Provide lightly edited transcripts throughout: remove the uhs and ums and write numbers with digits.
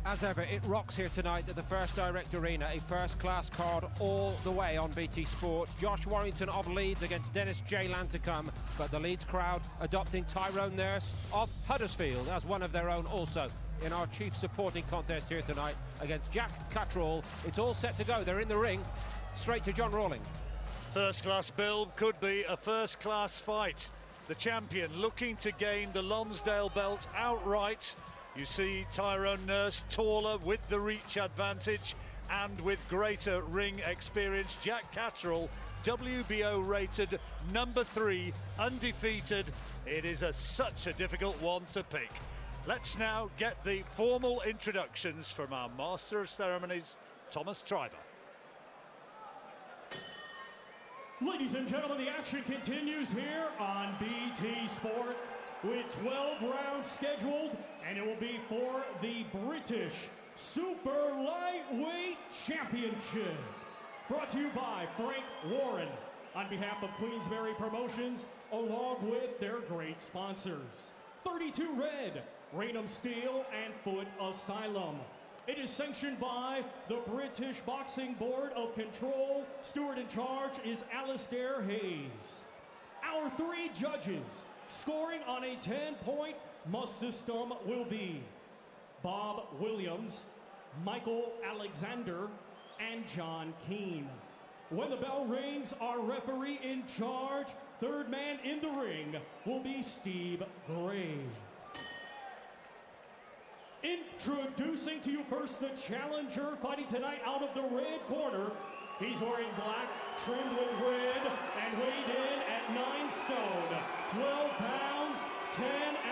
As ever, it rocks here tonight at the First Direct Arena, a first-class card all the way on BT Sport. Josh Warrington of Leeds against Dennis Jaylan to come, but the Leeds crowd adopting Tyrone Nurse of Huddersfield as one of their own also in our chief supporting contest here tonight against Jack Catterall. It's all set to go. They're in the ring. Straight to John Rawling. First-class build, could be a first-class fight. The champion looking to gain the Lonsdale belt outright. You see Tyrone Nurse taller with the reach advantage and with greater ring experience. Jack Catterall, WBO rated number 3, undefeated. It is such a difficult one to pick. Let's now get the formal introductions from our Master of Ceremonies, Thomas Treiber. Ladies and gentlemen, the action continues here on BT Sport with 12 rounds scheduled, and it will be for the British Super Lightweight Championship. Brought to you by Frank Warren on behalf of Queensberry Promotions, along with their great sponsors. 32 Red, Raynham Steel, and Foot Asylum. It is sanctioned by the British Boxing Board of Control. Steward in charge is Alistair Hayes. Our 3 judges scoring on a 10-point must system will be Bob Williams, Michael Alexander, and John Keane. When the bell rings, our referee in charge, third man in the ring, will be Steve Gray. Introducing to you first the challenger fighting tonight out of the red corner. He's wearing black, trimmed with red, and weighed in at 9 stone, 12 pounds, 10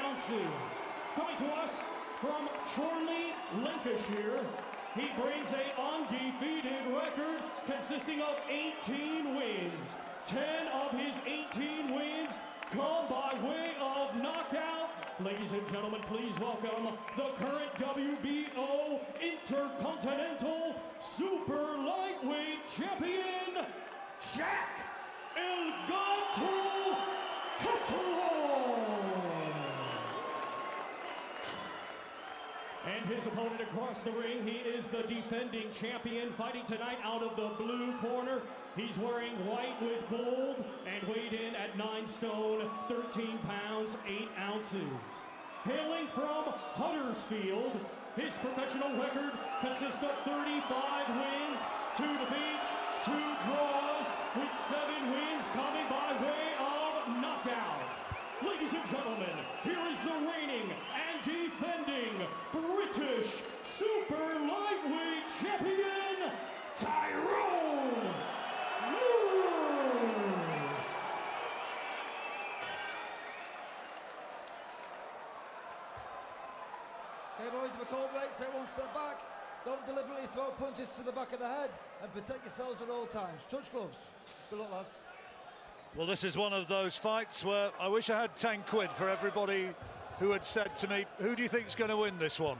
ounces. Coming to us from Chorley, Lancashire, he brings an undefeated record consisting of 18 wins. 10 of his 18 wins come by way of knockout. Ladies and gentlemen, please welcome the current WBO Intercontinental Super Lightweight Champion, Jack El Gato Catterall. And his opponent across the ring, he is the defending champion, fighting tonight out of the blue corner. He's wearing white with gold and weighed in at 9 stone, 13 pounds, 8 ounces. Hailing from Huddersfield, his professional record consists of 35 wins, 2 defeats, 2 draws, with 7 wins coming by way of knockout. Ladies and gentlemen, here is the reigning and defending British Super Lightweight Champion, Tyrone. Okay, boys, if a call break, take 1 step back. Don't deliberately throw punches to the back of the head and protect yourselves at all times. Touch gloves. Good luck, lads. Well, this is one of those fights where I wish I had 10 quid for everybody who had said to me, who do you think is going to win this one?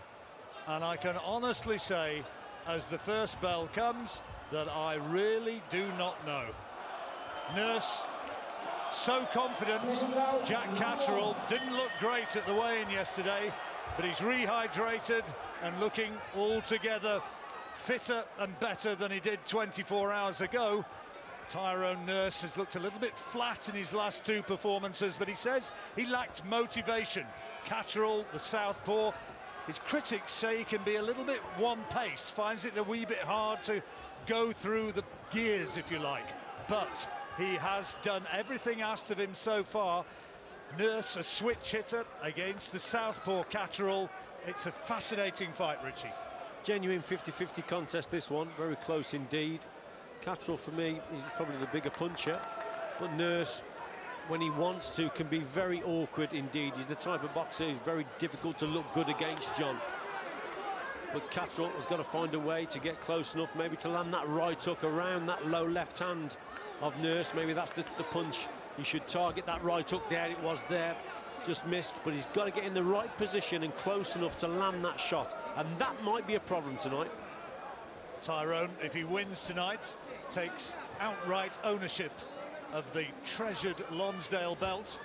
And I can honestly say, as the first bell comes, that I really do not know. Nurse, so confident. Jack Catterall didn't look great at the weigh-in yesterday, but he's rehydrated and looking altogether fitter and better than he did 24 hours ago. Tyrone Nurse has looked a little bit flat in his last 2 performances, but he says he lacked motivation. Catterall, the southpaw, his critics say he can be a little bit one-paced, finds it a wee bit hard to go through the gears, if you like. But he has done everything asked of him so far. Nurse, a switch hitter against the southpaw Catterall. It's a fascinating fight, Richie. Genuine 50-50 contest, this one. Very close indeed. Catterall, for me, is probably the bigger puncher. But Nurse, when he wants to, can be very awkward indeed. He's the type of boxer who's very difficult to look good against, John. But Catterall has got to find a way to get close enough, maybe to land that right hook around that low left hand of Nurse. Maybe that's the punch. He should target that right hook there. It was there, just missed. But he's got to get in the right position and close enough to land that shot. And that might be a problem tonight. Tyrone, if he wins tonight, takes outright ownership of the treasured Lonsdale belt.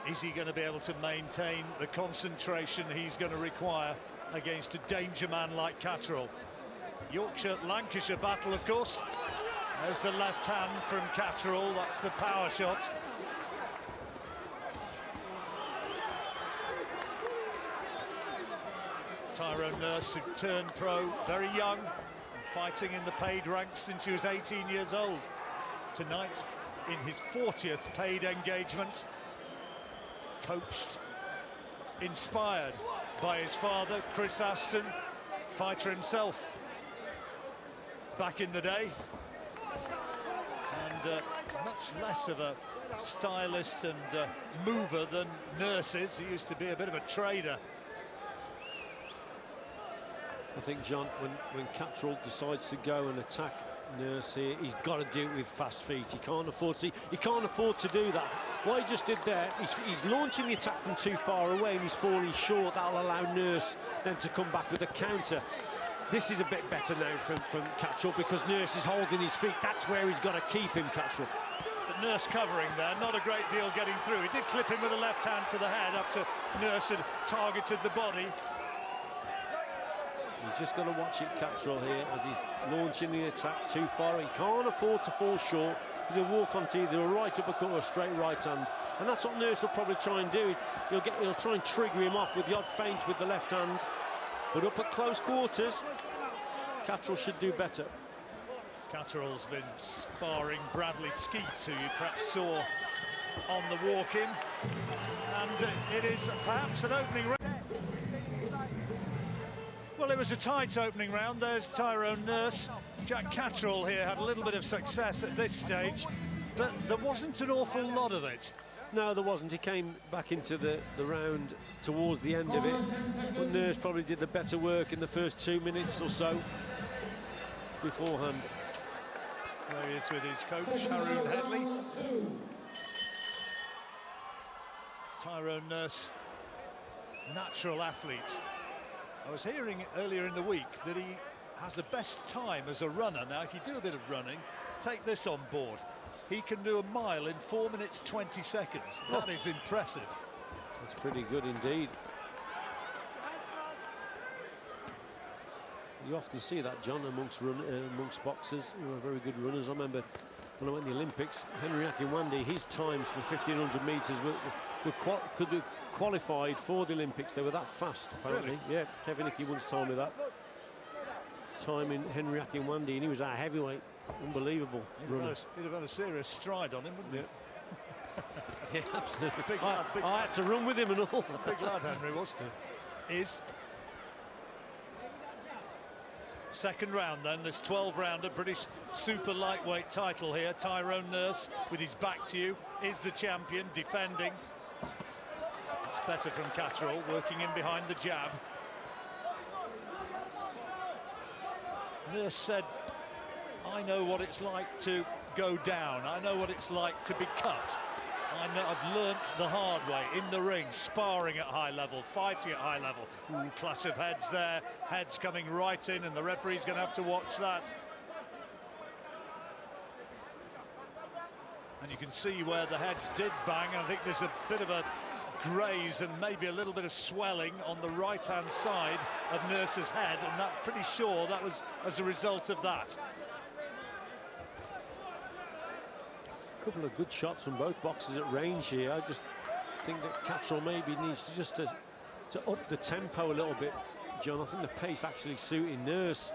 Is he going to be able to maintain the concentration he's going to require against a danger man like Catterall? Yorkshire-Lancashire battle, of course. There's the left hand from Catterall, that's the power shot. Tyrone Nurse, who turned pro very young, fighting in the paid ranks since he was 18 years old. Tonight, in his 40th paid engagement, coached, inspired by his father, Chris Aston, fighter himself back in the day, and much less of a stylist and mover than Nurse is. He used to be a bit of a trader. I think, John, when Catterall decides to go and attack Nurse here, he's got to do it with fast feet. He can't afford to do that. What he just did there, he's launching the attack from too far away and he's falling short. That'll allow Nurse then to come back with a counter. This is a bit better now from Catterall because Nurse is holding his feet. That's where he's got to keep him, Catterall. But Nurse covering there, not a great deal getting through. He did clip him with a left hand to the head up to Nurse had targeted the body. He's just got to watch it, Catterall, here, as he's launching the attack too far. He can't afford to fall short because he'll walk onto either a right uppercut or a straight right hand. And that's what Nurse will probably try and do. He'll try and trigger him off with the odd feint with the left hand. But up at close quarters, Catterall should do better. Catterall's been sparring Bradley Skeets, who you perhaps saw on the walk-in. And it is perhaps an opening round. Well, it was a tight opening round. There's Tyrone Nurse. Jack Catterall here had a little bit of success at this stage, but there wasn't an awful lot of it. No, there wasn't. He came back into the round towards the end of it, but Nurse probably did the better work in the first 2 minutes or so beforehand. There he is with his coach, Haroon Headley. Tyrone Nurse, natural athlete. I was hearing earlier in the week that he has the best time as a runner. Now, if you do a bit of running, take this on board. He can do a mile in 4 minutes 20 seconds. That is impressive. That's pretty good indeed. You often see that, John, amongst boxers who are very good runners. I remember when I went to the Olympics, Henry Akinwande, his times for 1500 metres could be qualified for the Olympics. They were that fast, apparently. Really? Yeah, Kevin Hickey once told me that. Time in Henry Akinwande, and he was our heavyweight. Unbelievable. He'd have had a serious stride on him, wouldn't he? Yeah, absolutely. Big lad, I had to run with him and all. Big lad, Henry was. Is second round then, this 12-rounder British super lightweight title here. Tyrone Nurse, with his back to you, is the champion, defending. It's better from Catterall, working in behind the jab. Nurse said, I know what it's like to go down. I know what it's like to be cut. I've learnt the hard way in the ring, sparring at high level, fighting at high level. Ooh, clash of heads there, heads coming right in, and the referee's going to have to watch that. And you can see where the heads did bang. I think there's a bit of a graze and maybe a little bit of swelling on the right-hand side of Nurse's head, and I'm pretty sure that was as a result of that. A couple of good shots from both boxers at range here. I just think that Catterall maybe needs to just to up the tempo a little bit, John. I think the pace actually suiting Nurse.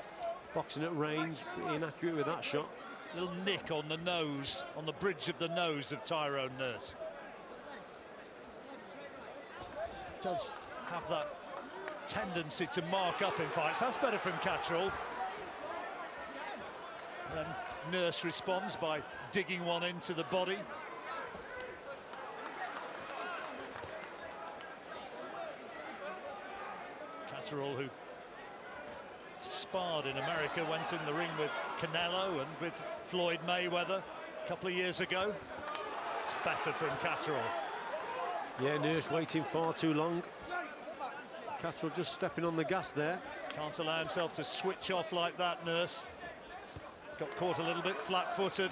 Boxing at range, inaccurate with that shot. Little nick on the nose, on the bridge of the nose of Tyrone Nurse. Does have that tendency to mark up in fights. That's better from Catterall. Then Nurse responds by digging one into the body. Catterall, who sparred in America, went in the ring with Canelo and with Floyd Mayweather a couple of years ago. It's better from Catterall. Yeah, Nurse waiting far too long. Catterall just stepping on the gas there. Can't allow himself to switch off like that, Nurse. Got caught a little bit flat-footed.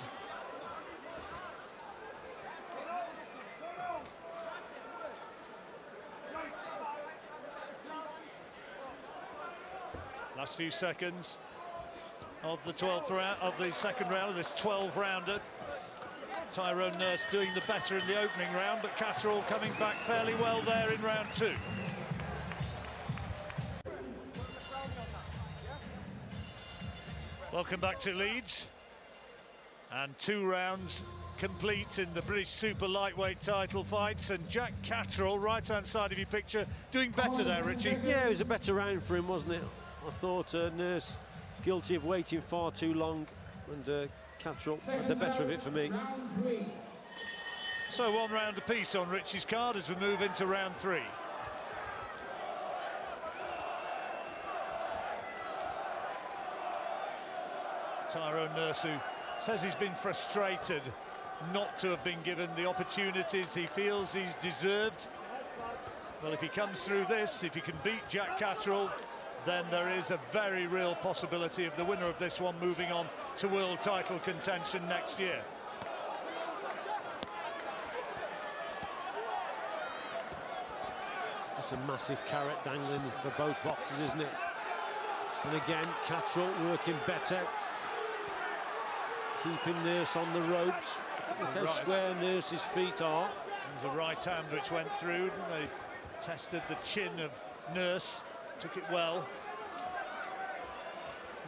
Last few seconds of the 12th round, of the second round of this 12-rounder. Tyrone Nurse doing the better in the opening round, but Catterall coming back fairly well there in round 2. Welcome back to Leeds. And 2 rounds complete in the British Super Lightweight title fights, and Jack Catterall, right-hand side of your picture, doing better there, Richie. Yeah, it was a better round for him, wasn't it? I thought Nurse guilty of waiting far too long, and Catterall had the better of it for me. So 1 round apiece on Richie's card as we move into round 3. Tyrone Nurse, who says he's been frustrated not to have been given the opportunities he feels he's deserved. Well, if he comes through this, if he can beat Jack Catterall, then there is a very real possibility of the winner of this one moving on to world title contention next year. That's a massive carrot dangling for both boxers, isn't it? And again, Catterall working better, keeping Nurse on the ropes. Look how square Nurse's feet are. There's a right hand which went through. They tested the chin of Nurse, took it well.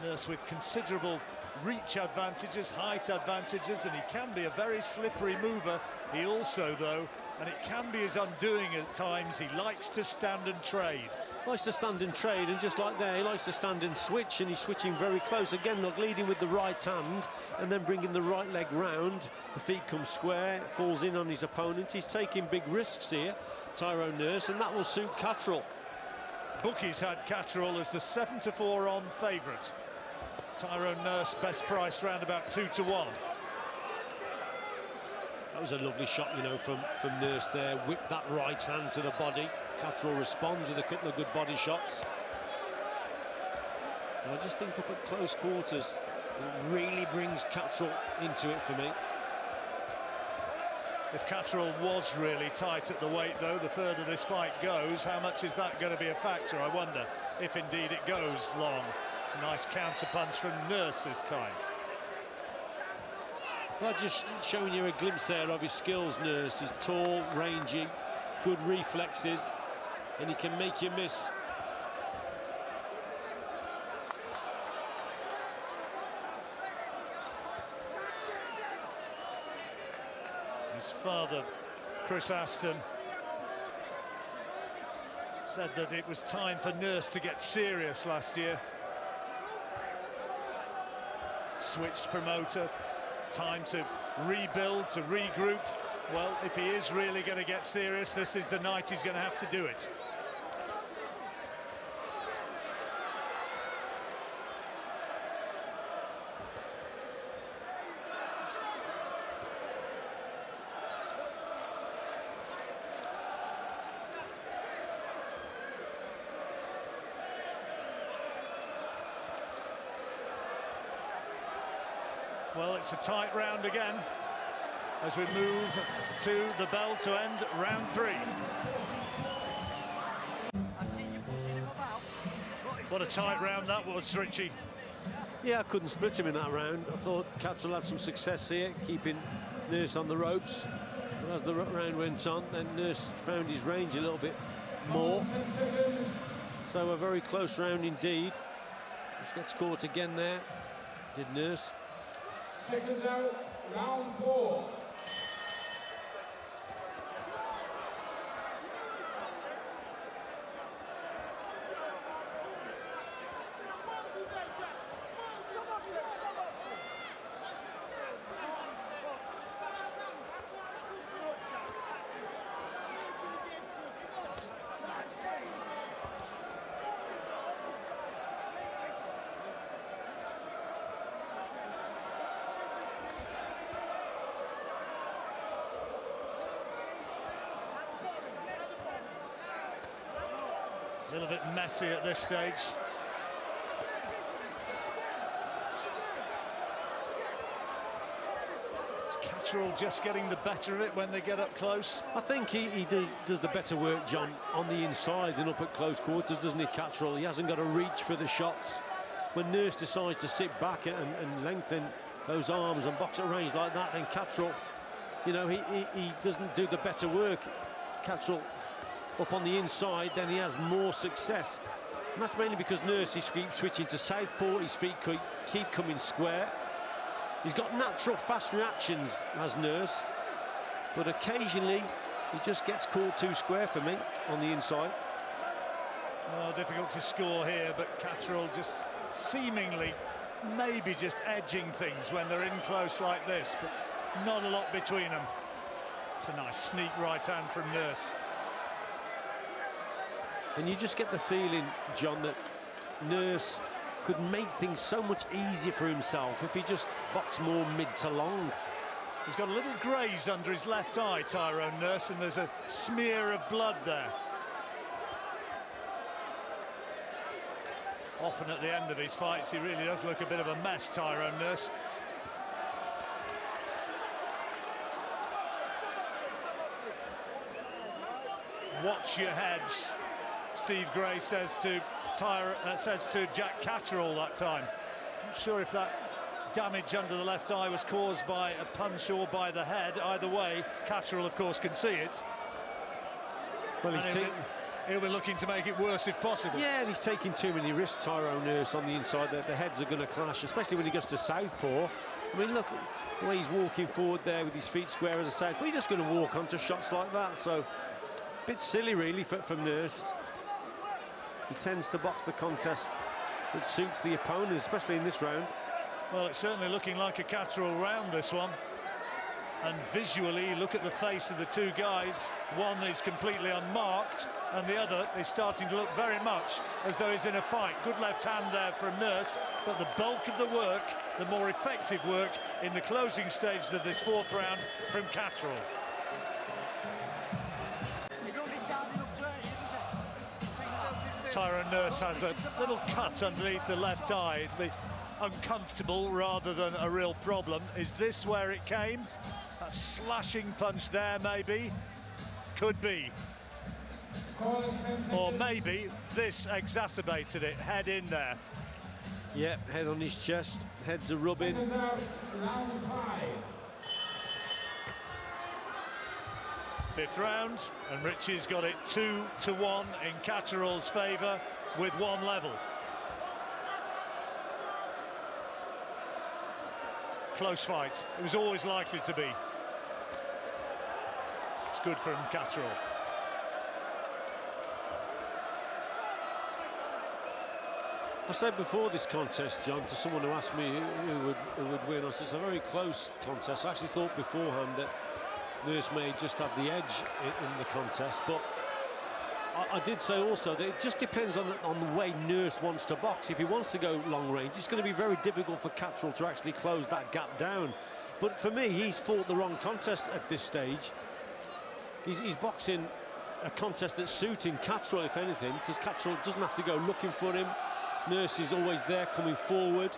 Nurse with considerable reach advantages, height advantages, and he can be a very slippery mover. He also, though, and it can be his undoing at times, he likes to stand and trade. Likes to stand and trade, and just like there, he likes to stand and switch, and he's switching very close. Again, look, leading with the right hand and then bringing the right leg round. The feet come square, falls in on his opponent. He's taking big risks here, Tyrone Nurse, and that will suit Catterall. Bookies had Catterall as the 7-4 on favourite. Tyrone Nurse best priced round about 2-1. That was a lovely shot, you know, from Nurse there. Whipped that right hand to the body. Catterall responds with a couple of good body shots. And I just think up at close quarters, it really brings Catterall into it for me. If Catterall was really tight at the weight, though, the further this fight goes, how much is that going to be a factor? I wonder if indeed it goes long. It's a nice counter punch from Nurse this time. Well, just showing you a glimpse there of his skills, Nurse. He's tall, rangy, good reflexes, and he can make you miss. His father, Chris Aston, said that it was time for Nurse to get serious last year. Switched promoter, time to rebuild, to regroup. Well, if he is really going to get serious, this is the night he's going to have to do it. Well, it's a tight round again as we move to the bell to end round 3. What a tight round that was, Richie. Yeah, I couldn't split him in that round. I thought Catterall had some success here, keeping Nurse on the ropes. But as the round went on, then Nurse found his range a little bit more. So a very close round indeed. Just gets caught again there, did Nurse. Seconds out, round 4. A little bit messy at this stage. Is Catterall just getting the better of it when they get up close? I think he does the better work, John, on the inside and up at close quarters, doesn't he, Catterall? He hasn't got to reach for the shots. when Nurse decides to sit back and lengthen those arms and box at range like that, then Catterall, you know, he doesn't do the better work. Catterall up on the inside, then he has more success. And that's mainly because Nurse keeps switching to southpaw, his feet keep coming square. He's got natural fast reactions, as Nurse, but occasionally he just gets caught too square for me on the inside. Well, difficult to score here, but Catterall just seemingly maybe just edging things when they're in close like this, but not a lot between them. It's a nice sneak right hand from Nurse. And you just get the feeling, John, that Nurse could make things so much easier for himself if he just boxed more mid to long. He's got a little graze under his left eye, Tyrone Nurse, and there's a smear of blood there. Often at the end of his fights, he really does look a bit of a mess, Tyrone Nurse. Watch your heads, Steve Gray says to Jack Catterall that time. Not sure if that damage under the left eye was caused by a punch or by the head. Either way, Catterall, of course, can see it. Well, he'll be looking to make it worse if possible. Yeah, and he's taking too many risks, Tyrone Nurse, on the inside. The heads are going to clash, especially when he gets to southpaw. I mean, look the way he's walking forward there with his feet square as a southpaw. He's just going to walk onto shots like that. So, a bit silly, really, from Nurse. He tends to box the contest that suits the opponent, especially in this round. Well, it's certainly looking like a Catterall round, this one. And visually, look at the face of the two guys. One is completely unmarked, and the other is starting to look very much as though he's in a fight. Good left hand there from Nurse, but the bulk of the work, the more effective work in the closing stages of this fourth round from Catterall. Tyrone Nurse has a little cut underneath the left eye. It'd be uncomfortable rather than a real problem. Is this where it came? A slashing punch there, maybe? Could be. Or maybe this exacerbated it, head in there. Yeah, head on his chest, heads are rubbing. Fifth round, and Richie's got it 2-1 in Catterall's favour with one level. Close fight. It was always likely to be. It's good from Catterall. I said before this contest, John, to someone who asked me who would win, I said it's a very close contest. I actually thought beforehand that Nurse may just have the edge in the contest, but I did say also that it just depends on the way Nurse wants to box. If he wants to go long range, it's going to be very difficult for Catterall to actually close that gap down. But for me, he's fought the wrong contest at this stage. He's boxing a contest that's suiting Catterall, if anything, because Catterall doesn't have to go looking for him. Nurse is always there coming forward,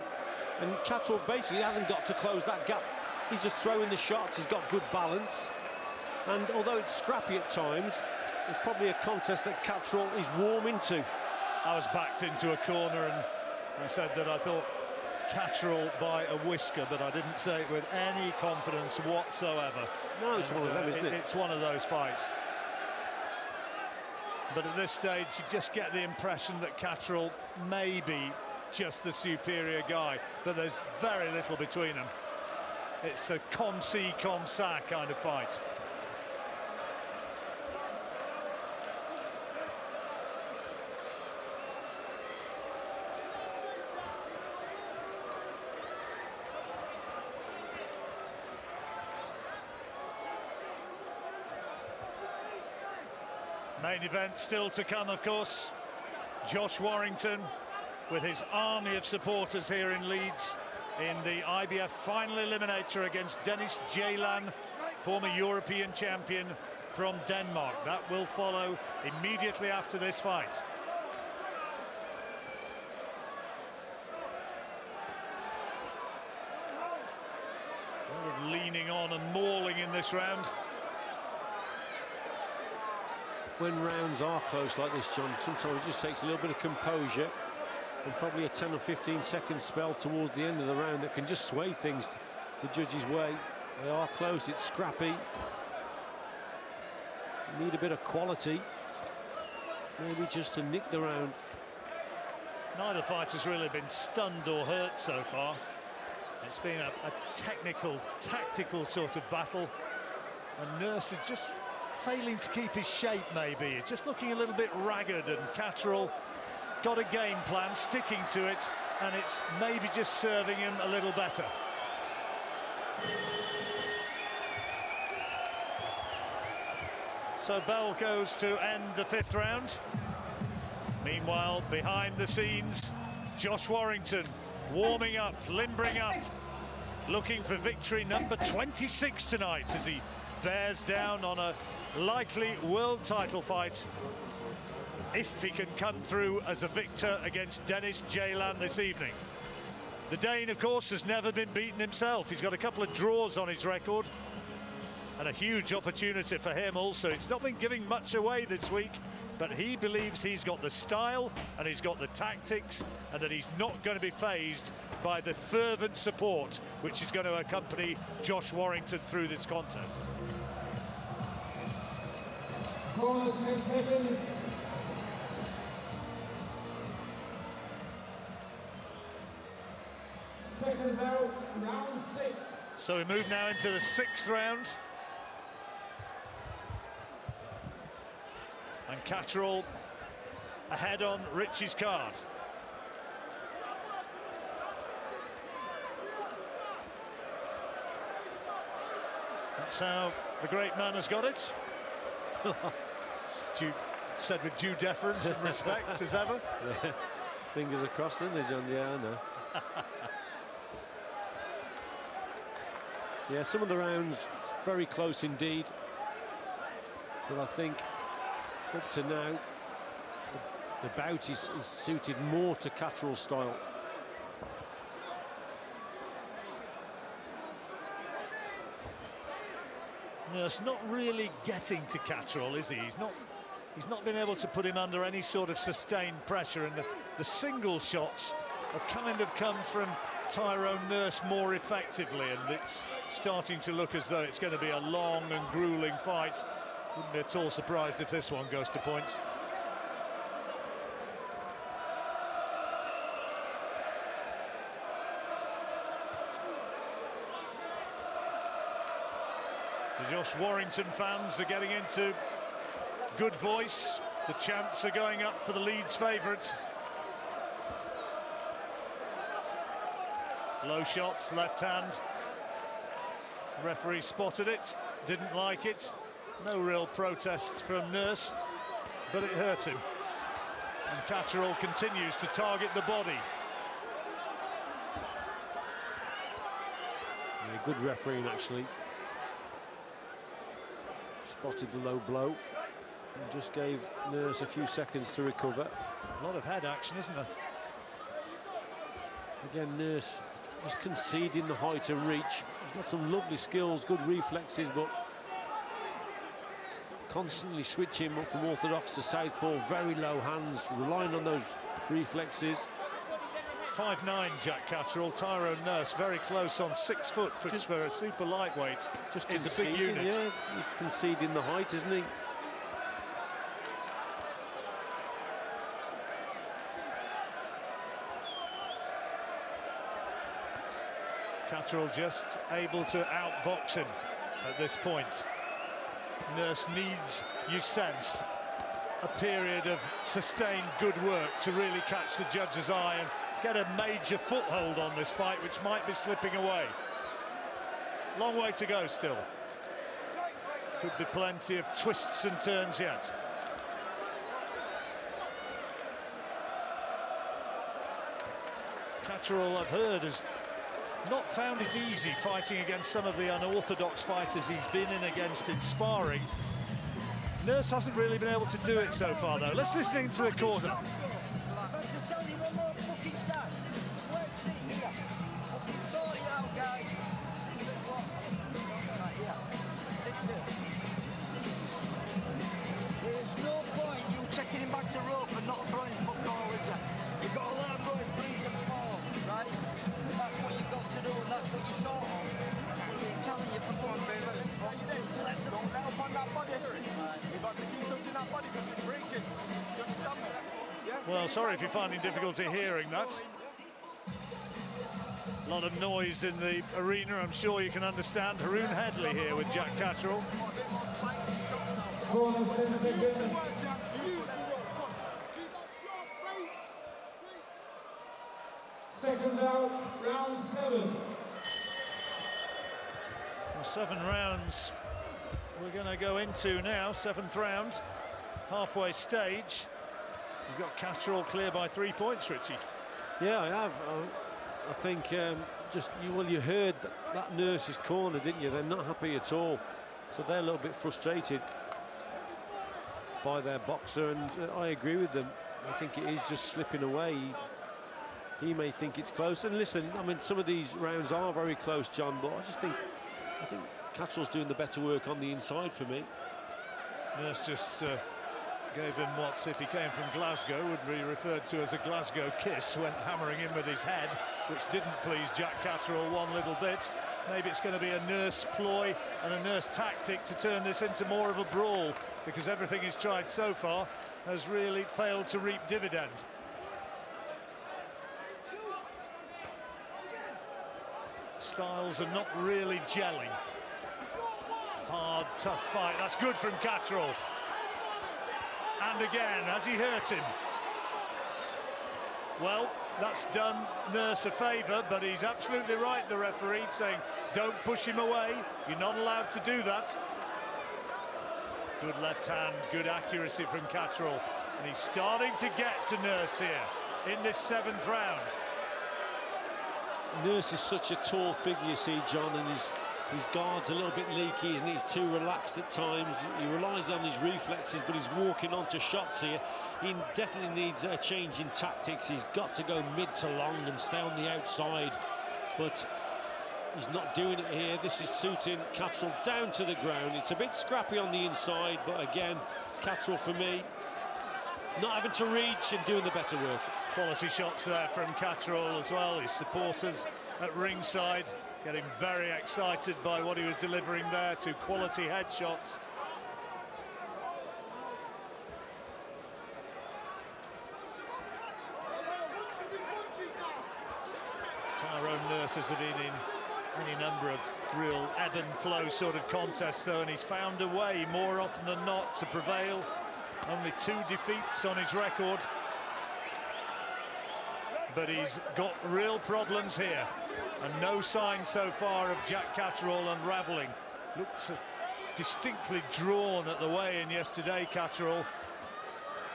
and Catterall basically hasn't got to close that gap. He's just throwing the shots, he's got good balance, and although it's scrappy at times, it's probably a contest that Catterall is warming to. I was backed into a corner and I said that I thought Catterall by a whisker, but I didn't say it with any confidence whatsoever. No, it's one of them, isn't it? It's one of those fights. But at this stage, you just get the impression that Catterall may be just the superior guy, but there's very little between them. It's a comme-ci, comme-ça kind of fight. Main event still to come, of course. Josh Warrington with his army of supporters here in Leeds in the IBF final eliminator against Dennis Jalan, former European champion from Denmark. That will follow immediately after this fight. A lot of leaning on and mauling in this round. When rounds are close like this, John, sometimes it just takes a little bit of composure and probably a 10 or 15 second spell towards the end of the round that can just sway things the judges' way. They are close, it's scrappy. Need a bit of quality, maybe just to nick the round. Neither fighter's really been stunned or hurt so far. It's been a technical, tactical sort of battle, and Nurse is just failing to keep his shape, maybe. It's just looking a little bit ragged, and Catterall got a game plan, sticking to it, and it's maybe just serving him a little better. So bell goes to end the 5th round. Meanwhile, behind the scenes, Josh Warrington warming up, limbering up, looking for victory number 26 tonight as he bears down on a likely world title fight if he can come through as a victor against Dennis Jalan this evening. The Dane, of course, has never been beaten himself. He's got a couple of draws on his record and a huge opportunity for him also. He's not been giving much away this week, but he believes he's got the style and he's got the tactics, and that he's not going to be fazed by the fervent support which is going to accompany Josh Warrington through this contest. Corners, 10 seconds. Second out, round 6. So we move now into the 6th round. And Catterall ahead on Richie's card. That's how the great man has got it. Said with due deference and respect as ever. Yeah. Fingers across, didn't they, John? Yeah, I know. Yeah, some of the rounds very close indeed, but I think up to now the bout is suited more to Catterall's style. Nurse not really getting to Catterall, is he? He's not been able to put him under any sort of sustained pressure, and the single shots have kind of come from Tyrone Nurse more effectively, and it's starting to look as though it's going to be a long and grueling fight. Wouldn't be at all surprised if this one goes to points. The Josh Warrington fans are getting into good voice. The chants are going up for the Leeds favourite. Low shots, left hand. Referee spotted it, didn't like it. No real protest from Nurse, but it hurt him. And Catterall continues to target the body. Yeah, good refereeing, actually. Spotted the low blow and just gave Nurse a few seconds to recover. A lot of head action, isn't there? Again, Nurse just conceding the height and reach. He's got some lovely skills, good reflexes, but constantly switching up from orthodox to southpaw, very low hands, relying on those reflexes. 5'9", Jack Catterall. Tyrone Nurse very close on 6 foot, which for a super lightweight just is a big unit. Yeah, he's conceding the height, isn't he? Catterall just able to outbox him at this point. Nurse needs, you sense, a period of sustained good work to really catch the judge's eye and get a major foothold on this fight, which might be slipping away. Long way to go still. Could be plenty of twists and turns yet. Catterall, I've heard, has not found it easy fighting against some of the unorthodox fighters he's been in against in sparring. Nurse hasn't really been able to do it so far, though. Let's listen into the corner. There's no point you taking him back to rope and not throwing fuck all, is there? You've got to learn going Well, sorry if you're finding difficulty hearing that. A lot of noise in the arena, I'm sure you can understand. Haroon Headley here with Jack Catterall. Bonus 10 seconds. Seconds out, round 7. Well, 7 rounds we're going to go into now, 7th round, halfway stage. You've got Catterall clear by 3 points, Richie. Yeah, I have. I think you heard that nurse's corner, didn't you? They're not happy at all, so they're a little bit frustrated by their boxer, and I agree with them. I think it is just slipping away. He may think it's close, and listen, I mean, some of these rounds are very close, John, but I think Catterall's doing the better work on the inside for me. Nurse just gave him what, if he came from Glasgow, would be referred to as a Glasgow kiss, went hammering in with his head, which didn't please Jack Catterall one little bit. Maybe it's going to be a Nurse ploy and a Nurse tactic to turn this into more of a brawl, because everything he's tried so far has really failed to reap dividend. Styles are not really gelling. Hard, tough fight. That's good from Catterall. And again, has he hurt him? Well, that's done Nurse a favour, but he's absolutely right, the referee, saying don't push him away. You're not allowed to do that. Good left hand, good accuracy from Catterall. And he's starting to get to Nurse here in this 7th round. Nurse is such a tall figure, you see, John, and his guard's a little bit leaky, isn't he? He's too relaxed at times. He relies on his reflexes, but he's walking onto shots here. He definitely needs a change in tactics. He's got to go mid to long and stay on the outside, but he's not doing it here. This is suiting Catterall down to the ground. It's a bit scrappy on the inside, but again, Catterall for me, not having to reach and doing the better work. Quality shots there from Catterall as well. His supporters at ringside getting very excited by what he was delivering there. 2 quality headshots. Tyrone Nurse has been in any number of real ebb and flow sort of contests though, and he's found a way more often than not to prevail. Only 2 defeats on his record, but he's got real problems here, and no sign so far of Jack Catterall unravelling. Looks distinctly drawn at the weigh-in yesterday, Catterall,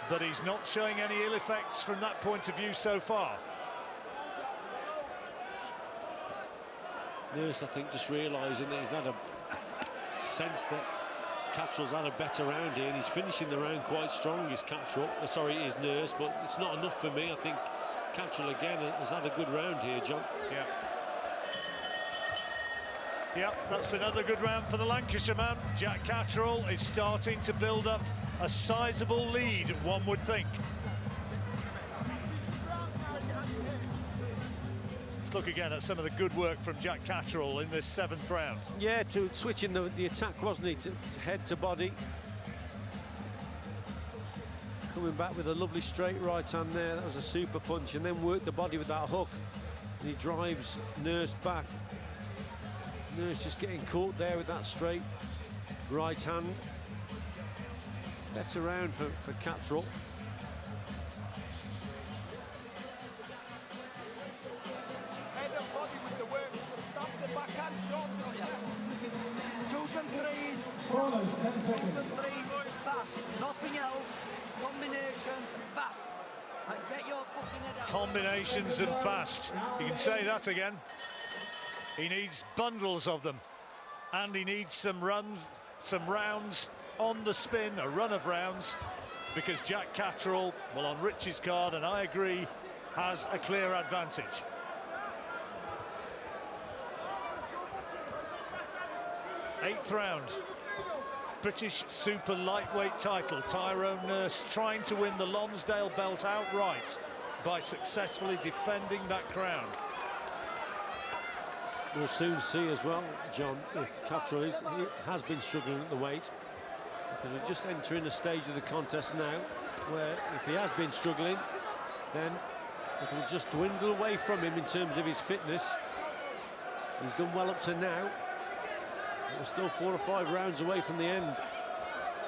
but he's not showing any ill effects from that point of view so far. Nurse, I think, just realising that he's had a sense that Catterall's had a better round here, and he's finishing the round quite strong, is Catterall. Sorry, is Nurse, but it's not enough for me. I think Catterall again has had a good round here, John. Yeah, that's another good round for the Lancashire man. Jack Catterall is starting to build up a sizable lead, one would think. Let's look again at some of the good work from Jack Catterall in this 7th round. Yeah, to switching the attack, wasn't he, to head to body. Coming back with a lovely straight right hand there. That was a super punch, and then worked the body with that hook. And he drives Nurse back. Nurse just getting caught there with that straight right hand. Better round for Catterall. Twos and threes. Bonus 10 Twos seconds. and threes. Fast. Nothing else. Combinations. Fast. And get your fucking head out. Combinations and fast. You can say that again. He needs bundles of them, and he needs some runs, some rounds on the spin, a run of rounds, because Jack Catterall, well, on Rich's card, and I agree, has a clear advantage. Eighth round. British super lightweight title. Tyrone Nurse trying to win the Lonsdale belt outright by successfully defending that crown. We'll soon see as well, John, if Catterall has been struggling at the weight. Because we're just entering a stage of the contest now. where if he has been struggling, then it'll just dwindle away from him in terms of his fitness. He's done well up to now. We're still 4 or 5 rounds away from the end.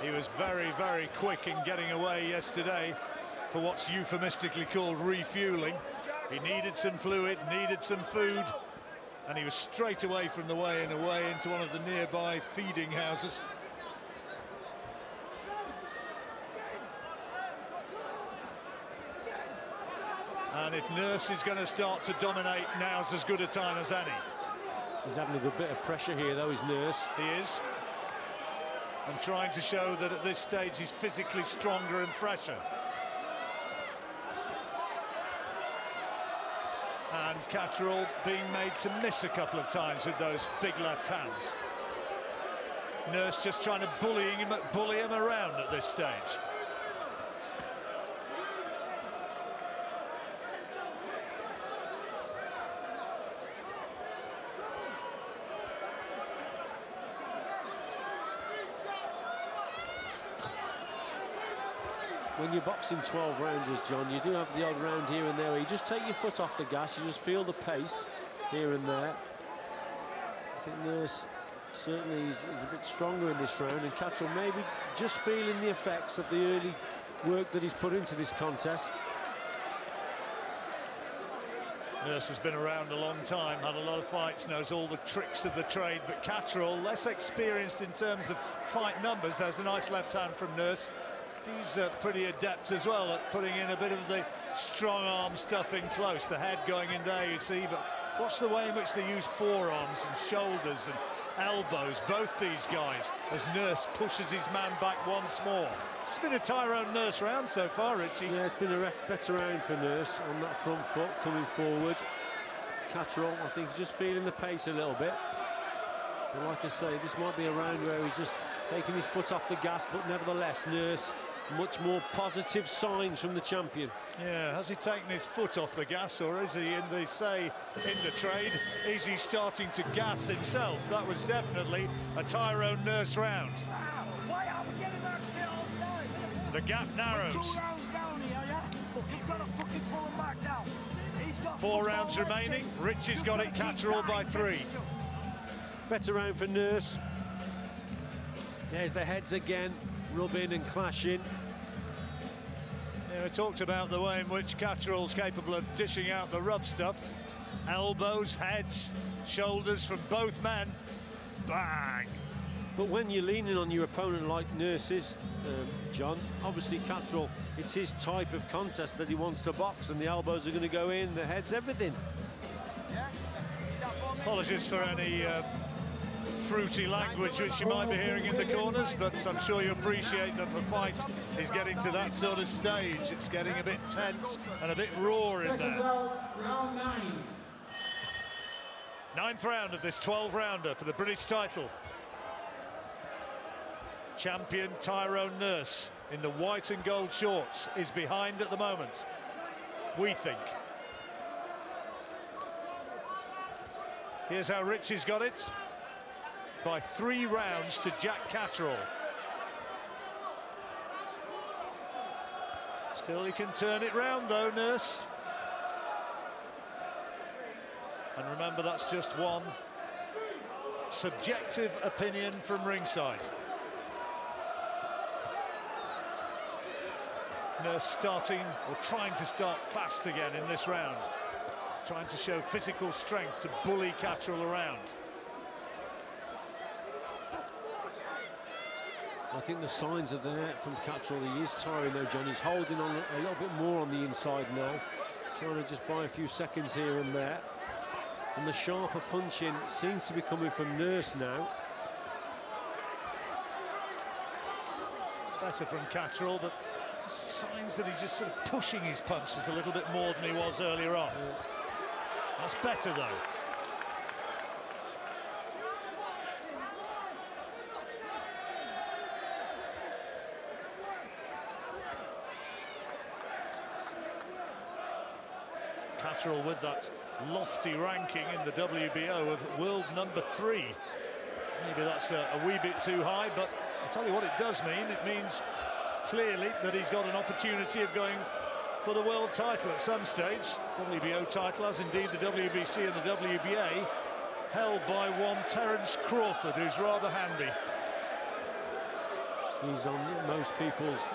He was very, very quick in getting away yesterday for what's euphemistically called refueling. He needed some fluid, needed some food, and he was straight away from the weigh-in away into one of the nearby feeding houses. And if Nurse is going to start to dominate, now's as good a time as any. He's having a good bit of pressure here, though, is Nurse. He is. And trying to show that at this stage he's physically stronger and fresher. And Catterall being made to miss a couple of times with those big left hands. Nurse just trying to bully him around at this stage. When you're boxing 12 rounders, John, you do have the odd round here and there where you just take your foot off the gas, you just feel the pace here and there. I think Nurse certainly is a bit stronger in this round, and Catterall maybe just feeling the effects of the early work that he's put into this contest. Nurse has been around a long time, had a lot of fights, knows all the tricks of the trade, but Catterall less experienced in terms of fight numbers. There's a nice left hand from Nurse. He's pretty adept as well at putting in a bit of the strong arm stuff in close, the head going in there, you see, but watch the way in which they use forearms and shoulders and elbows, both these guys, as Nurse pushes his man back once more. It's been a Tyrone Nurse round so far, Richie. Yeah, it's been a better round for Nurse on that front foot coming forward. Catterall, I think, is just feeling the pace a little bit. But like I say, this might be a round where he's just taking his foot off the gas, but nevertheless, Nurse, much more positive signs from the champion. Yeah, has he taken his foot off the gas, or is he in the trade? Is he starting to gas himself? That was definitely a Tyrone Nurse round. Why are we getting that shit all the time? The gap narrows. 2 rounds down here, yeah? Look, you've got to fucking pull him back now. He's got 4 rounds remaining. Richie's got it, Catterall by 3. Better round for Nurse. There's the heads again, rubbing and clashing. Yeah, we talked about the way in which Catterall's capable of dishing out the rough stuff. Elbows, heads, shoulders from both men. Bang! But when you're leaning on your opponent like Nurse's, John, obviously Catterall, it's his type of contest that he wants to box, and the elbows are going to go in, the heads, everything. Apologies for any fruity language which you might be hearing in the corners, but I'm sure you appreciate that the fight is getting to that sort of stage. It's getting a bit tense and a bit raw in there. Round 9. 9th round of this 12-rounder for the British title. Champion Tyrone Nurse in the white and gold shorts is behind at the moment, we think. Here's how Richie's got it. By 3 rounds to Jack Catterall. Still he can turn it round though, Nurse. And remember, that's just one subjective opinion from ringside. Nurse starting, or trying to start fast again in this round. Trying to show physical strength to bully Catterall around. I think the signs are there from Catterall. He is tiring though, John. He's holding on a little bit more on the inside now, trying to just buy a few seconds here and there. And the sharper punching seems to be coming from Nurse now. Better from Catterall, but signs that he's just sort of pushing his punches a little bit more than he was earlier on. Yeah. That's better though. Catterall with that lofty ranking in the WBO of world number 3. Maybe that's a wee bit too high, but I'll tell you what it does mean. It means clearly that he's got an opportunity of going for the world title at some stage. WBO title, as indeed the WBC and the WBA, held by one Terence Crawford, who's rather handy. He's on most people's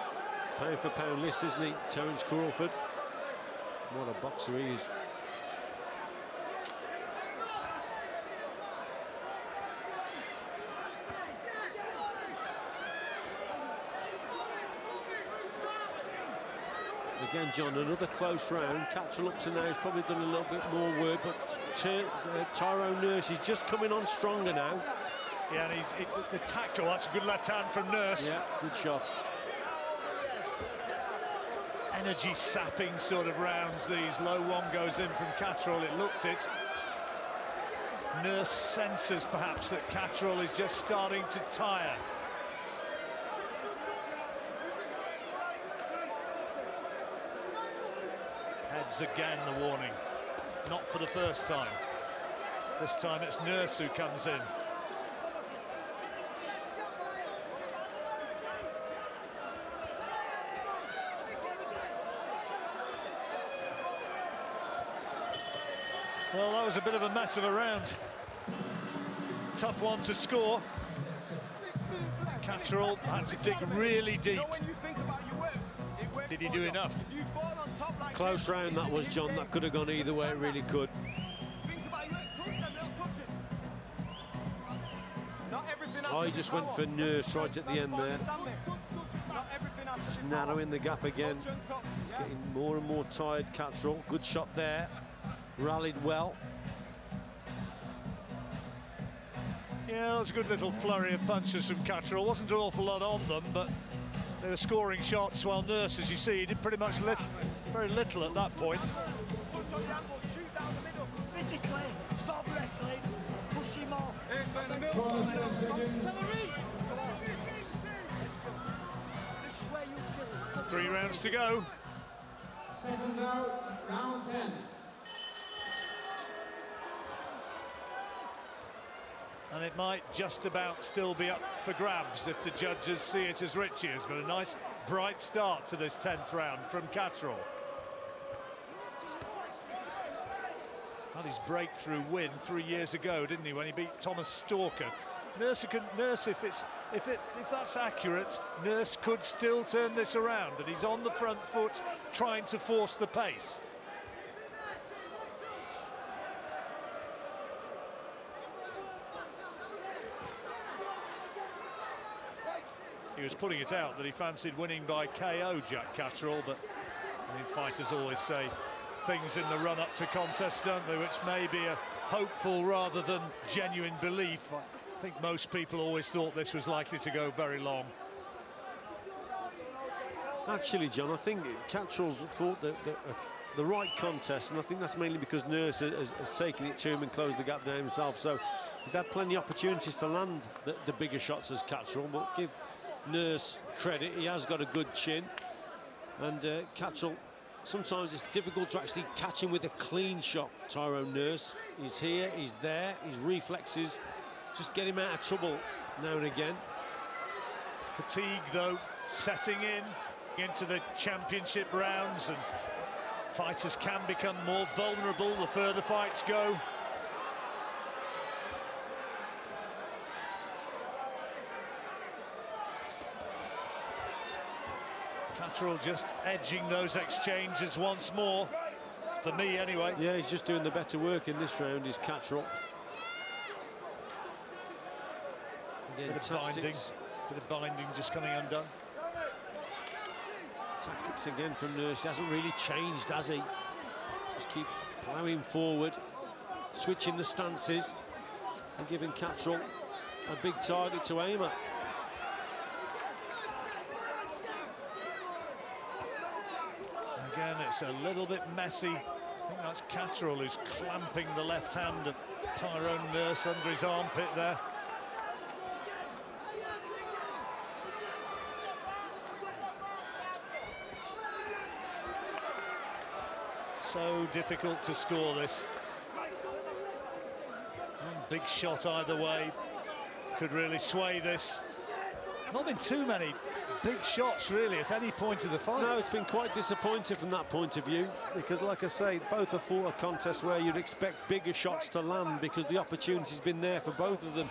pound-for-pound list, isn't he, Terence Crawford? What a boxer he is. Again, John, another close round. Catterall up to now has probably done a little bit more work, but Tyrone Nurse is just coming on stronger now. Yeah, and the tackle, that's a good left hand from Nurse. Yeah, good shot. Energy sapping sort of rounds these. Low one goes in from Catterall, it looked it. Nurse senses perhaps that Catterall is just starting to tire. Heads again, the warning. Not for the first time. This time it's Nurse who comes in. Well, that was a bit of a mess of a round. Tough one to score. Catterall had to dig really deep. Did he do enough? Close round that was, John. That could have gone either way, it really could. Oh, he just went for Nurse right at the end there. Just narrowing the gap again. He's getting more and more tired, Catterall. Good shot there. Rallied well. Yeah, that was a good little flurry of punches from Catterall. Wasn't an awful lot on them, but they were scoring shots, while Nurse, as you see, he did pretty much very little at that point. Stop wrestling, push him off. 12 seconds. 3 rounds to go. 7th out, round 10. And it might just about still be up for grabs if the judges see it as Richie has got a nice bright start to this 10th round from Catterall. Had his breakthrough win 3 years ago, didn't he, when he beat Thomas Stalker. Nurse, if that's accurate, Nurse could still turn this around, and he's on the front foot trying to force the pace. He was putting it out that he fancied winning by KO, Jack Catterall, but I mean, fighters always say things in the run-up to contests, don't they, which may be a hopeful rather than genuine belief. I think most people always thought this was likely to go very long. Actually, John, I think Catterall's fought the right contest, and I think that's mainly because Nurse has taken it to him and closed the gap down himself. So he's had plenty of opportunities to land the bigger shots as Catterall, but give Nurse credit, he has got a good chin, and Catterall, sometimes it's difficult to actually catch him with a clean shot. Tyrone Nurse, he's here, he's there, his reflexes just get him out of trouble now and again. Fatigue, though, setting into the championship rounds, and fighters can become more vulnerable the further fights go. Catterall just edging those exchanges once more, for me anyway. Yeah, he's just doing the better work in this round, is Catterall. Again, bit of binding just coming undone. Tactics again from Nurse. He hasn't really changed, has he? Just keeps ploughing forward, switching the stances, and giving Catterall a big target to aim at. Again, it's a little bit messy. I think that's Catterall who's clamping the left hand of Tyrone Nurse under his armpit there. So difficult to score this. One big shot either way could really sway this. Not been too many big shots, really, at any point of the fight. No, it's been quite disappointing from that point of view, because, like I say, both have fought a contest where you'd expect bigger shots to land because the opportunity's been there for both of them.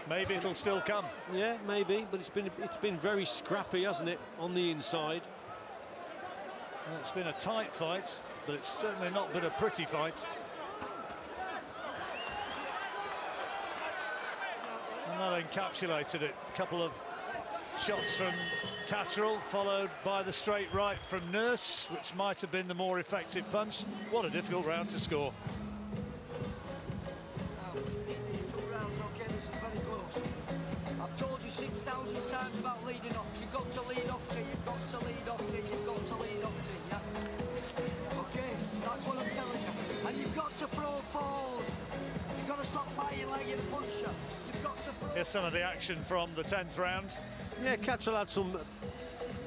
Maybe it'll still come. Yeah, maybe, but it's been very scrappy, hasn't it, on the inside? Well, it's been a tight fight, but it's certainly not been a pretty fight. And that encapsulated it. A couple of shots from Catterall, followed by the straight right from Nurse, which might have been the more effective punch. What a difficult round to score. These 2 rounds, okay, this is very close. I've told you 6,000 times about leading off. You've got to lead off to, you've got to lead off to, you've got to lead off to, yeah? Okay, that's what I'm telling you. And you've got to throw falls. You've got to stop fighting like you're a puncher. You've got to throw... Here's some of the action from the 10th round. Yeah, Catterall had some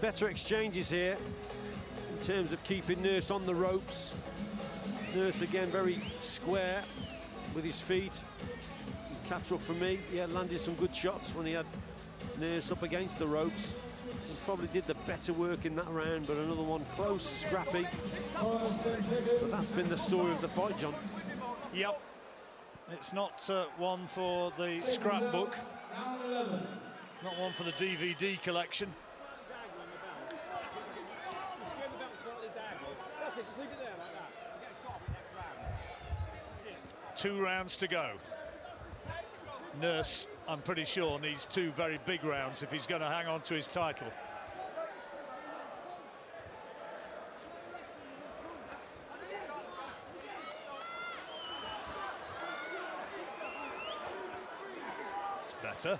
better exchanges here in terms of keeping Nurse on the ropes. Nurse again very square with his feet. Catterall, for me, yeah, landed some good shots when he had Nurse up against the ropes. He probably did the better work in that round, but another one close, scrappy. But that's been the story of the fight, John. Yep. It's not one for the scrapbook. Not one for the DVD collection. 2 rounds to go. Nurse, I'm pretty sure, needs 2 very big rounds if he's going to hang on to his title. It's better.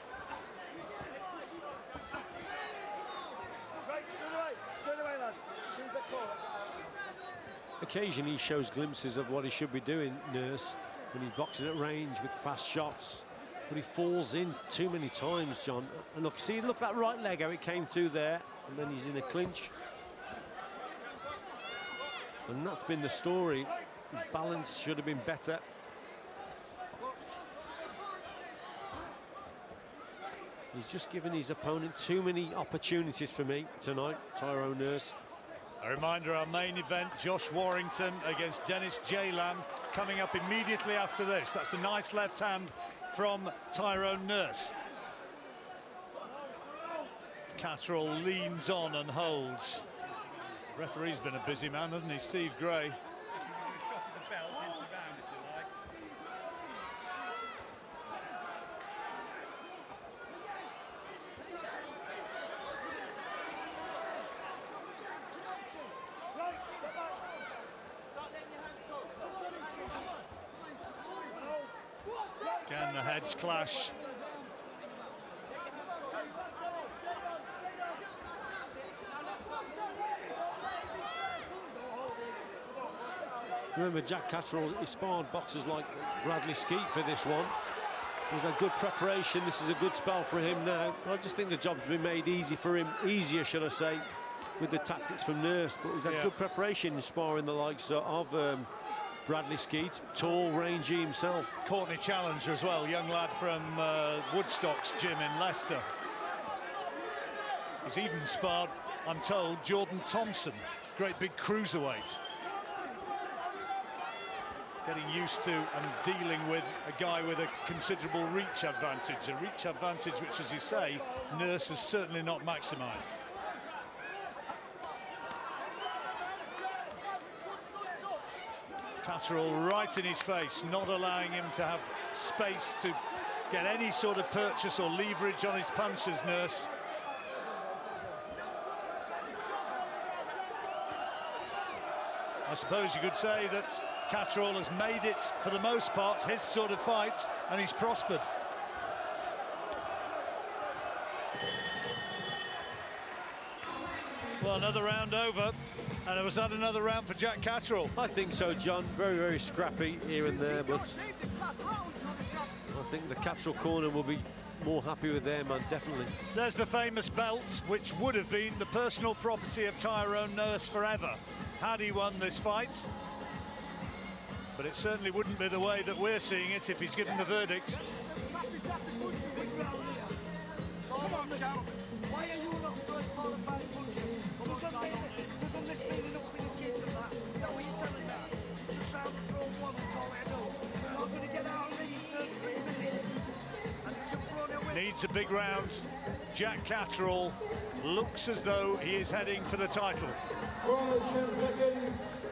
Occasionally he shows glimpses of what he should be doing, Nurse, when he's boxing at range with fast shots, but he falls in too many times, John. And look, see, look that right leg, how it came through there, and then he's in a clinch. And that's been the story. His balance should have been better. He's just given his opponent too many opportunities for me tonight, Tyrone Nurse. A reminder, our main event, Josh Warrington against Dennis Jaylan, coming up immediately after this. That's a nice left hand from Tyrone Nurse. Catterall leans on and holds. Referee's been a busy man, hasn't he, Steve Gray? Again, the heads clash. Remember, Jack Catterall, he sparred boxers like Bradley Skeet for this one. He's had good preparation. This is a good spell for him now. I just think the job's been made easy for him, easier, should I say, with the tactics from Nurse. But he's had good preparation in sparring the likes of Bradley Skeet, tall, rangy himself. Courtney Challenger as well, young lad from Woodstock's gym in Leicester. He's even sparred, I'm told, Jordan Thompson, great big cruiserweight. Getting used to and dealing with a guy with a considerable reach advantage. A reach advantage which, as you say, Nurse has certainly not maximised. Catterall right in his face, not allowing him to have space to get any sort of purchase or leverage on his punches, Nurse. I suppose you could say that Catterall has made it, for the most part, his sort of fight, and he's prospered. Well, another round over, and was that another round for Jack Catterall? I think so, John. Very, very scrappy here and there, but I think the Catterall corner will be more happy with their man, definitely. There's the famous belt, which would have been the personal property of Tyrone Nurse forever had he won this fight. But it certainly wouldn't be the way that we're seeing it if he's given the verdict. Come on, why are you not going for the five punches? Doesn't this mean enough for your kids and that? Is that what you're telling me? Just round the throw one, that's all I do. You're not going to get out of ring in 33 minutes. And if you're thrown away... Needs a big round. Jack Catterall looks as though he is heading for the title. 10 seconds.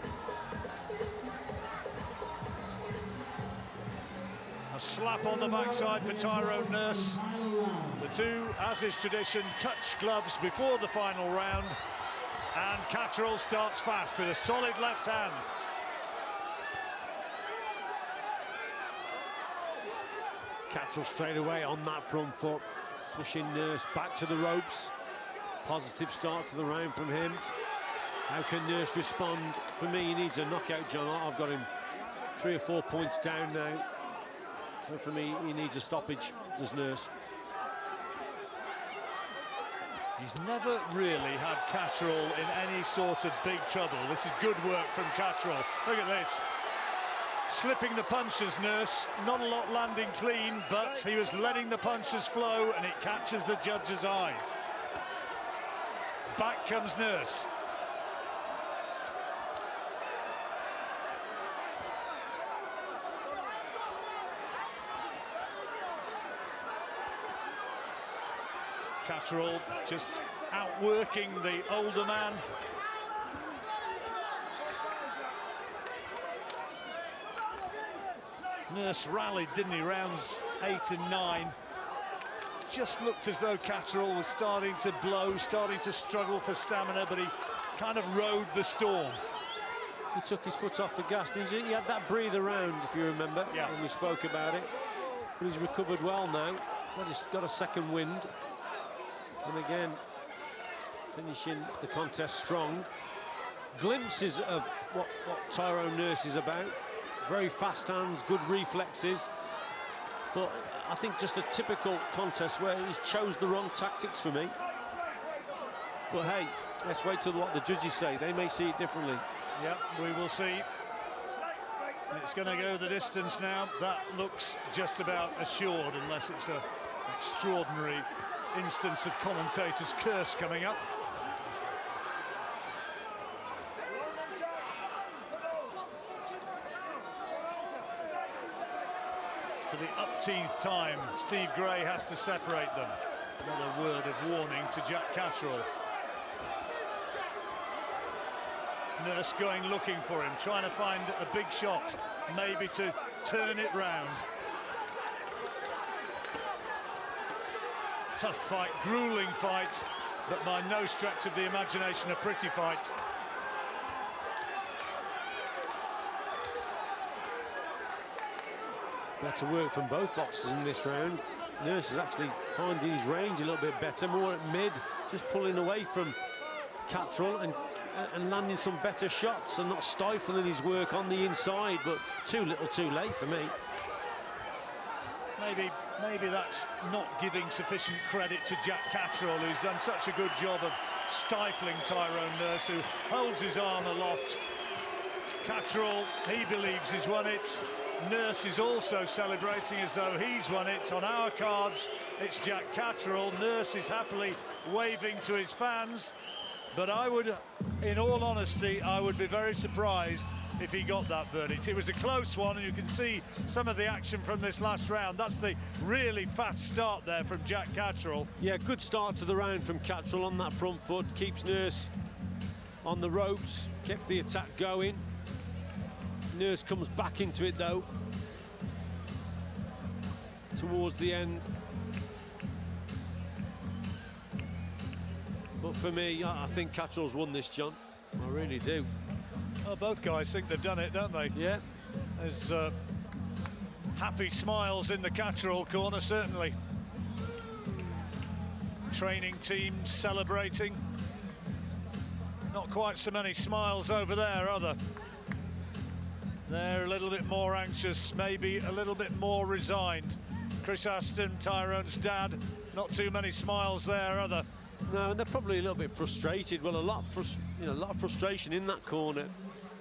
A slap on the backside for Tyrone Nurse. The two, as is tradition, touch gloves before the final round. And Catterall starts fast with a solid left hand. Catterall straight away on that front foot, pushing Nurse back to the ropes. Positive start to the round from him. How can Nurse respond? For me, he needs a knockout, John. I've got him 3 or 4 points down now. So for me, he needs a stoppage, does Nurse. He's never really had Catterall in any sort of big trouble. This is good work from Catterall. Look at this. Slipping the punches, Nurse. Not a lot landing clean, but he was letting the punches flow, and it catches the judge's eyes. Back comes Nurse. Catterall just outworking the older man. Nurse rallied, didn't he, rounds 8 and 9. Just looked as though Catterall was starting to blow, starting to struggle for stamina, but he kind of rode the storm. He took his foot off the gas, didn't he? He had that breather round, if you remember, when we spoke about it. But he's recovered well now. He's got a second wind. And again, finishing the contest strong. Glimpses of what Tyrone Nurse is about. Very fast hands, good reflexes. But I think just a typical contest where he's chose the wrong tactics for me. But hey, let's wait till what the judges say. They may see it differently. Yep, we will see. It's going to go the distance now. That looks just about assured, unless it's an extraordinary instance of commentator's curse coming up. For the upteenth time, Steve Gray has to separate them. Another word of warning to Jack Catterall. Nurse going looking for him, trying to find a big shot, maybe to turn it round. Tough fight, grueling fight, but by no stretch of the imagination a pretty fight. Better work from both boxers in this round. Nurse is actually finding his range a little bit better, more at mid, just pulling away from Catterall and landing some better shots and not stifling his work on the inside, but too little too late for me. Maybe that's not giving sufficient credit to Jack Catterall, who's done such a good job of stifling Tyrone Nurse, who holds his arm aloft. Catterall, he believes he's won it. Nurse is also celebrating as though he's won it. On our cards, it's Jack Catterall. Nurse is happily waving to his fans. But I would, in all honesty, I would be very surprised if he got that verdict. It was a close one, and you can see some of the action from this last round. That's the really fast start there from Jack Catterall. Yeah, good start to the round from Catterall on that front foot. Keeps Nurse on the ropes, kept the attack going. Nurse comes back into it, though, towards the end. But for me, I think Catterall's won this, John. I really do. Well, both guys think they've done it, don't they? Yeah. There's happy smiles in the Catterall corner, certainly. Training team celebrating. Not quite so many smiles over there, are there? They're a little bit more anxious, maybe a little bit more resigned. Chris Aston, Tyrone's dad, not too many smiles there, are there? No, and they're probably a little bit frustrated. Well, a lot of frustration in that corner,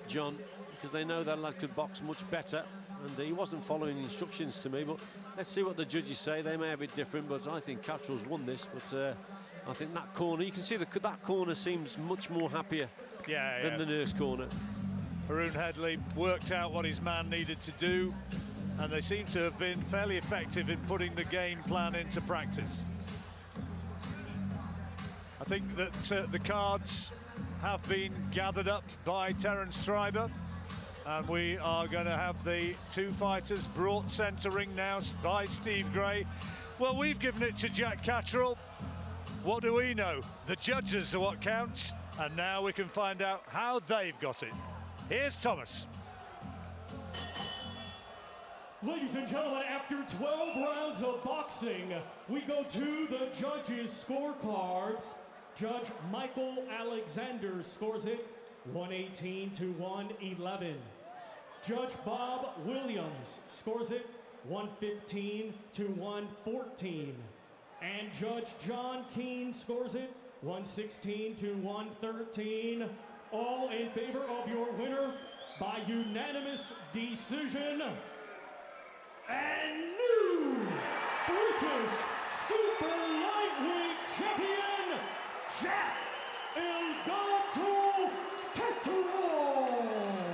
John, because they know that lad could box much better, and he wasn't following instructions to me. But let's see what the judges say. They may have it different, but I think Catterall's won this. But I think that corner, you can see that corner seems much more happier than the Nurse corner. Haroon Headley worked out what his man needed to do, and they seem to have been fairly effective in putting the game plan into practice. I think that the cards have been gathered up by Terence Schreiber, and we are going to have the two fighters brought centre ring now by Steve Gray. Well, we've given it to Jack Catterall. What do we know? The judges are what counts, and now we can find out how they've got it. Here's Thomas. Ladies and gentlemen, after 12 rounds of boxing, we go to the judges' scorecards. Judge Michael Alexander scores it 118 to 111. Judge Bob Williams scores it 115 to 114. And Judge John Keane scores it 116 to 113. All in favor of your winner by unanimous decision. And new British Super Lightweight Champion, Jack Catterall.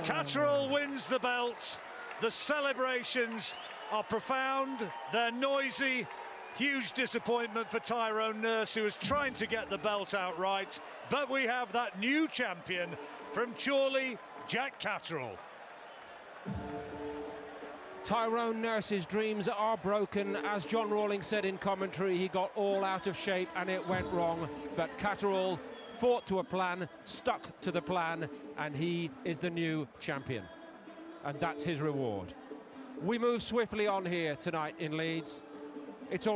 Catterall wins the belt. The celebrations are profound, they're noisy. Huge disappointment for Tyrone Nurse, who was trying to get the belt outright. But we have that new champion from Chorley, Jack Catterall. Tyrone Nurse's dreams are broken. As John Rawling said in commentary, he got all out of shape and it went wrong. But Catterall fought to a plan, stuck to the plan, and he is the new champion. And that's his reward. We move swiftly on here tonight in Leeds. It's all